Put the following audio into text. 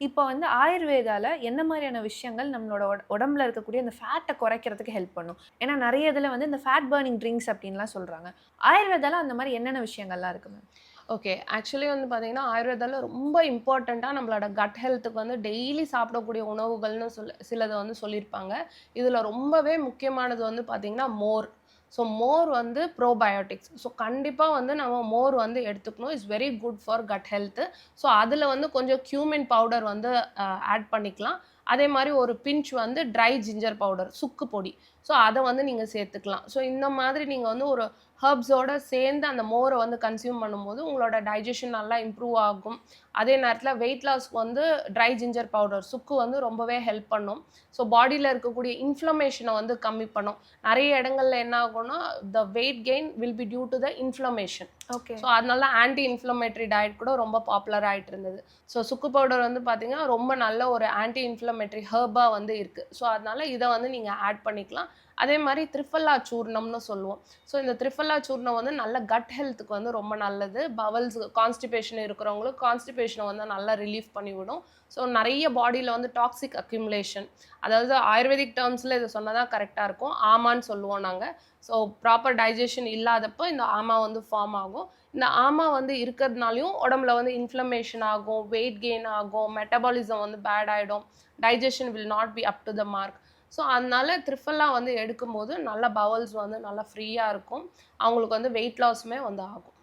இப்போ வந்து ஆயுர்வேதால என்ன மாரியான விஷயங்கள் நம்மளோட உடம்புல இருக்கக்கூடிய அந்த ஃபேட்ட குறைக்கிறதுக்கு ஹெல்ப் பண்ணும்? ஏன்னா நெறைய இதுல வந்து இந்த ஃபேட் பர்னிங் ட்ரிங்க்ஸ் அப்டின்லாம் சொல்றாங்க. ஆயுர்வேதால அந்த மாரி என்னென்ன விஷயங்கள்லாம் இருக்கு மேம்? ஓகே. ஆக்சுவலி வந்து பார்த்தீங்கன்னா, ஆயுர்வேதால ரொம்ப இம்பார்ட்டன்ட்டா நம்மளோட கட் ஹெல்த்துக்கு வந்து டெய்லி சாப்பிடக்கூடிய உணவுகள்னு சிலத வந்து சொல்லியிருப்பாங்க. இதுல ரொம்பவே முக்கியமானது வந்து பார்த்தீங்கன்னா, மோர். ஸோ மோர் வந்து ப்ரோபயோட்டிக்ஸ். ஸோ கண்டிப்பா வந்து நம்ம மோர் வந்து எடுத்துக்கணும். It's very good for cut health. So அதுல வந்து கொஞ்சம் கியூமின் பவுடர் வந்து ஆட் பண்ணிக்கலாம். அதே மாரி ஒரு பிஞ்ச் வந்து ட்ரை ஜிஞ்சர் பவுடர், சுக்கு பொடி. ஸோ அத வந்து நீங்க சேர்த்துக்கலாம். ஸோ இந்த மாதிரி நீங்க வந்து ஒரு ஹெர்ப்ஸோட சேர்ந்து அந்த மோர வந்து கன்சியூம் பண்ணும்போது, உங்களோட டைஜெஷன் நல்லா இம்ப்ரூவ் ஆகும். அதே நேரத்தில வெயிட் லாஸ்க்கு வந்து ட்ரை ஜிஞ்சர் பவுடர், சுக்கு வந்து ரொம்பவே ஹெல்ப் பண்ணும். ஸோ பாடியில இருக்கக்கூடிய இன்ஃப்ளமேஷன வந்து கம்மி பண்ணும். நெறைய இடங்கள்ல என்ன ஆகும்னா, the weight gain will be due to the inflammation. Okay. So அதனால ஆன்டி இன்ஃப்ளமேட்டரி டயட் கூட ரொம்ப பாப்புலர் ஆயிட்டு இருந்தது. ஸோ சுக்கு பவுடர் வந்து பார்த்தீங்கன்னா, ரொம்ப நல்ல ஒரு ஆன்டி இன்ஃப்ளமேட்டரி ஹெர்பா வந்து இருக்கு. ஸோ அதனால இத வந்து நீங்க ஆட் பண்ணிக்கலாம். அதே மாரி திரிஃபல்லா சூர்ணம்னு சொல்லுவோம். ஸோ இந்த திரிஃபல்லா சூர்ணம் வந்து நல்ல கட் ஹெல்த்துக்கு வந்து ரொம்ப நல்லது. பவல்ஸ் கான்ஸ்டிபேஷன் இருக்கிறவங்களுக்கு கான்ஸ்டிபேஷன வந்து நல்லா ரிலீஃப் பண்ணிவிடும். ஸோ நெறைய பாடியில வந்து டாக்ஸிக் அக்யூமுலேஷன் அதாவது ஆயுர்வேதிக் டெர்ம்ஸ்ல இத சொன்னா தான் கரெக்ட்டா இருக்கும். ஆமான்னு சொல்லுவோம் நாங்க. ஸோ ப்ராப்பர் டைஜெஷன் இல்லாதப்போ இந்த ஆமா வந்து ஃபார்ம் ஆகும். இந்த ஆமா வந்து இருக்கிறதுனாலயும் உடம்புல வந்து இன்ஃப்ளமேஷன் ஆகும், வெயிட் கெயின் ஆகும், மெட்டபாலிசம் வந்து பேட் ஆயிடும். Digestion will not be up to the mark. So அதனால த்ரிஃபல்லா வந்து எடுக்கும்போது நல்ல பவல்ஸ் வந்து நல்லா ஃப்ரீயா இருக்கும். அவங்களுக்கு வந்து வெயிட் லாஸுமே வந்து ஆகும்.